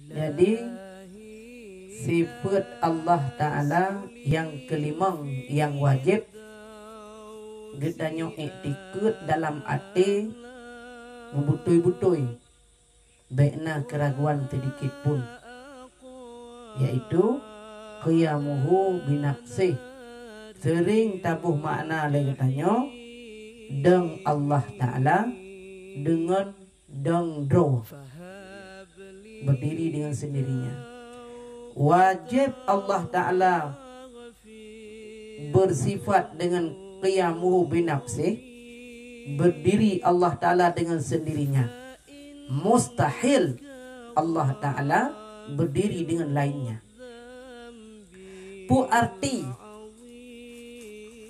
Jadi sifat Allah Ta'ala yang kelima yang wajib kita iktikad dalam hati membutui-butui baikna keraguan sedikit pun, yaitu qiyamuhu binafsih, sering tabuh makna lagi tanya deng Allah Ta'ala dengan deng dro, berdiri dengan sendirinya. Wajib Allah Ta'ala bersifat dengan qiyamuhu binafsih, berdiri Allah Ta'ala dengan sendirinya. Mustahil Allah Ta'ala berdiri dengan lainnya. Pu arti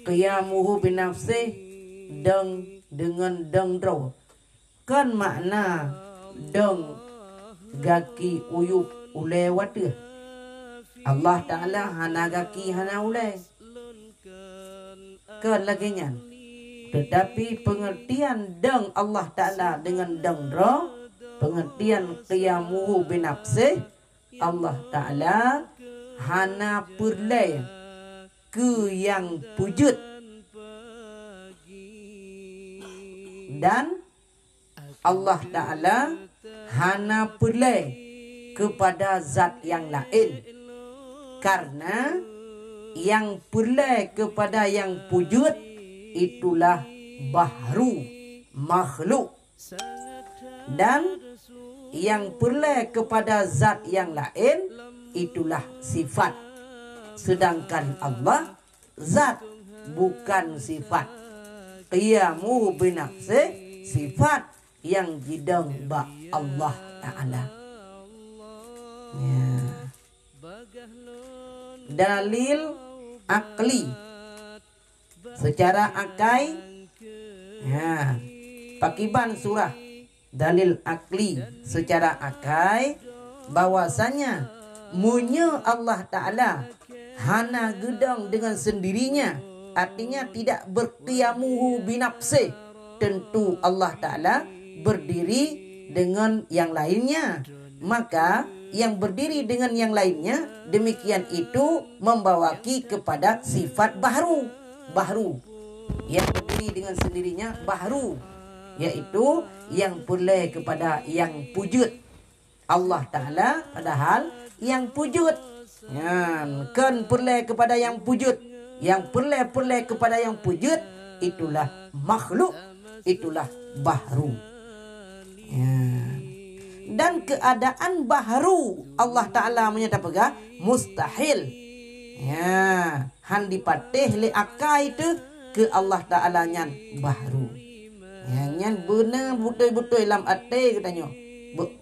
qiyamuhu binafsih dengan dengdro kan makna deng gaki uyup ulewat Allah Ta'ala hana gaki hana ulai kan laginya. Tetapi pengertian deng Allah Ta'ala dengan dengdro, pengertian qiyamuhu binafsih, Allah Ta'ala hana perlai ke yang pujud dan Allah Ta'ala hana perlai kepada zat yang lain, karena yang perlai kepada yang pujud itulah bahru makhluk, dan yang perlai kepada zat yang lain itulah sifat. Sedangkan Allah zat bukan sifat. Qiyamuhu binafsih sifat yang jidang ba Allah Ta'ala. Ya. Dalil akli secara akai, ya, pakiban surah dalil akli secara akai bahwasanya munye Allah Ta'ala hana gedang dengan sendirinya, artinya tidak berqiyamuhu binafsih, tentu Allah Ta'ala berdiri dengan yang lainnya. Maka yang berdiri dengan yang lainnya demikian itu membawaki kepada sifat bahru yang berdiri dengan sendirinya bahru, yaitu yang pulai kepada yang pujud. Allah Ta'ala padahal yang pujud, ya, kan pulai kepada yang pujud, yang pulai kepada yang pujud itulah makhluk, itulah bahru, ya. Dan keadaan bahru Allah Ta'ala menyatakan mustahil, ya, han dipatih li akai itu ke Allah Ta'ala nyan bahru, ya, nyan benar betul-betul dalam hati katanya,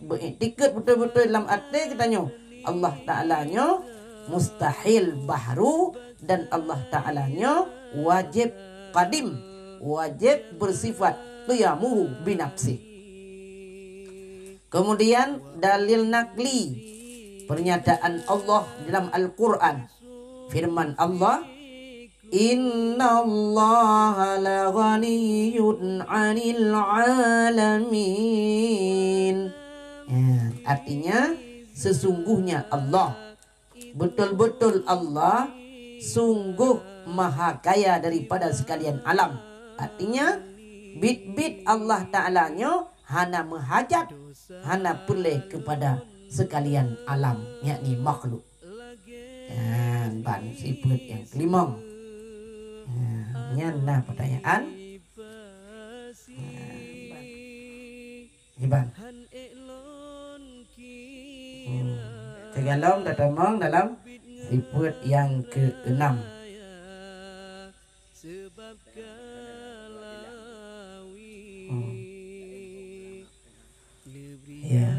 beriktikad betul-betul dalam hati katanya Allah Ta'ala nya mustahil bahru, dan Allah Ta'ala nya wajib qadim, wajib bersifat qiyamuhu binafsih. Kemudian dalil nakli, pernyataan Allah dalam Al-Quran, firman Allah, Inna Allah la ghaniyun 'anil 'alamin. Ya, artinya sesungguhnya Allah, betul-betul Allah sungguh maha kaya daripada sekalian alam. Artinya bit-bit Allah Ta'ala nya hana menghajat, hana perleh kepada sekalian alam, yakni makhluk. Dan ban sifat yang kelima. Nah, pertanyaan. Iban. Segalong datamong dalam sifat yang ke-6. Ya.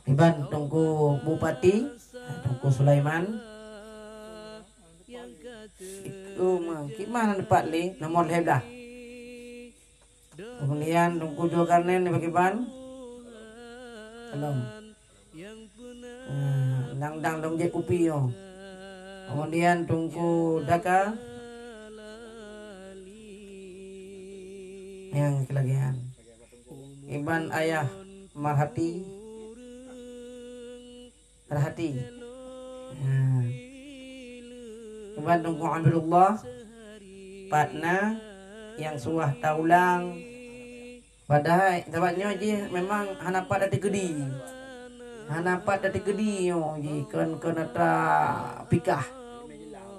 Iban tunggu Bupati, tunggu Sulaiman. Itu gimana dapat li nomor hebdah. Kemudian tunggu Zulkarnain bagi ban. Belum. Dang dong je upi yo. Kemudian tunggu Daka. Yang kelagian. Iban ayah merhati perhati. Kemudian tunggu Abdullah patna yang suah taulang padahal sebabnya je memang hanapat ada gedi. Hanapat ada gedi yo je kena pikah.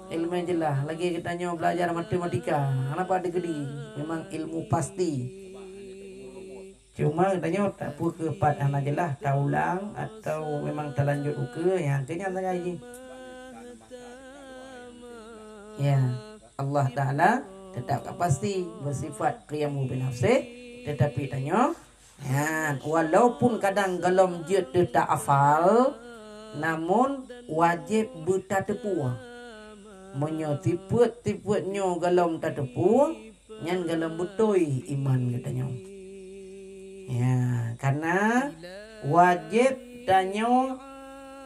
Ilmu jelah lagi kita nyo belajar matematika. Hanapat ada gedi. Memang ilmu pasti. Cuma katanya tak apa ke pat anak jelah taulang atau memang terlanjut uke yang kenyang tak gaji. Ya, Allah Ta'ala tetap pasti bersifat qiyamu bin nafsih, tetapi tanya ya, walaupun kadang galom je tak hafal, namun wajib bertatepu. Menyo tiput-tiputnya galom tatepu, nyan galom betul iman katanya. Ya, karena wajib tanya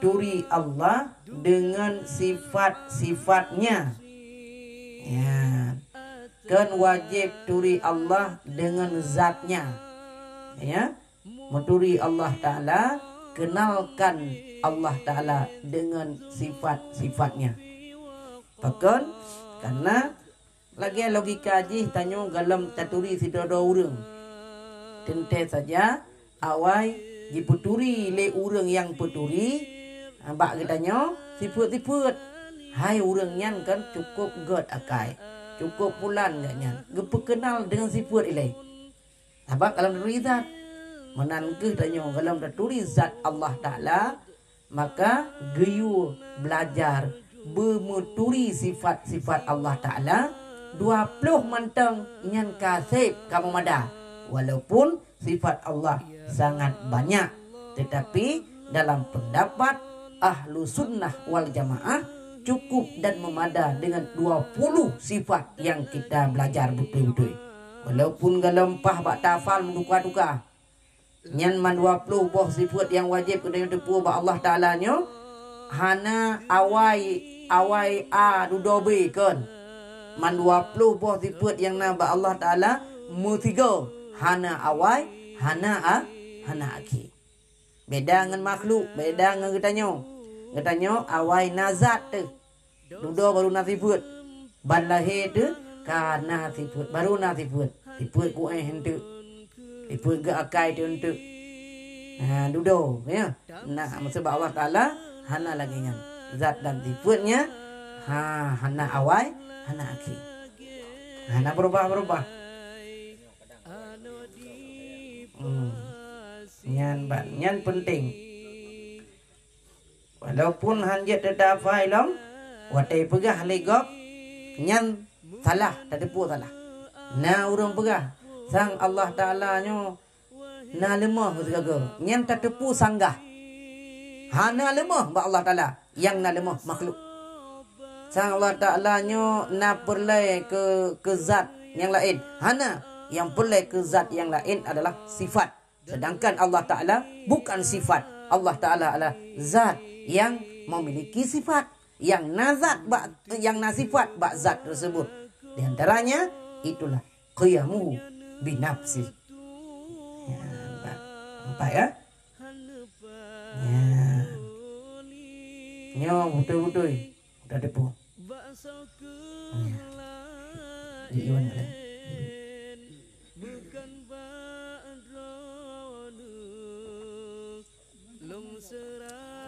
turi Allah dengan sifat-sifatnya. Ya, kan wajib turi Allah dengan zatnya. Ya, menturi Allah Ta'ala, kenalkan Allah Ta'ala dengan sifat-sifatnya. Bahkan karena lagi logika aja tanya galam taturi sidodo urang. Tente saja awai diputuri le urang yang puturi bak katanya sifat-sifat. Hai urang nyan kan cukup god akai. Cukup pulan gak nyan. Gepekenal dengan sifat ilai. Sebab kalau turi zat menangkeh tanya kalau turi zat Allah Ta'ala maka geyu belajar bermeturi sifat-sifat Allah Ta'ala 20 mantang nyan kasih kamu mada. Walaupun sifat Allah sangat banyak, tetapi dalam pendapat ahlu sunnah wal jamaah cukup dan memada dengan 20 sifat yang kita belajar betul-betul. Walaupun galempah bak tafal menduka-duka, nyan man 20 boh sifat yang wajib kena tepu bak Allah Ta'ala nyo, hana awai a dudobe kan. Man 20 boh sifat yang na bak Allah Ta'ala mutiga. Hana awai, hana aki. Beda dengan makhluk, beda dengan katanya. Katanya awai nazat tu. Dudo baru nasifut. Ban lahir tu kana sifut, baru nasifut. Sifut ku hentu. Sifut ke akai tu hentu. Dudo ya. Nah, sebab Allah Ta'ala hana lagi kan. Zat dan sifatnya hana awai, hana aki. Hana berubah-berubah. Nyan penting. Walaupun hanjat tetap failom, watai pegah legok, nyan salah, tak tepu salah. Na urang pegah, sang Allah Ta'ala nyo na lemah segala. Nyan tak tepu sanggah. Hana lemah ba Allah Ta'ala, yang na lemah makhluk. Sang Allah Ta'ala nyo na perlai ke zat yang lain. Hana yang perlai ke zat yang lain adalah sifat. Sedangkan Allah Ta'ala bukan sifat. Allah Ta'ala adalah zat yang memiliki sifat. Yang nazat, yang nasifat bak zat tersebut. Di antaranya itulah qiyamuhu binafsi. Ya, nampak ya? Ya. Nyo betul-betul. Udah depu. Ya. Iwan ada. Long serah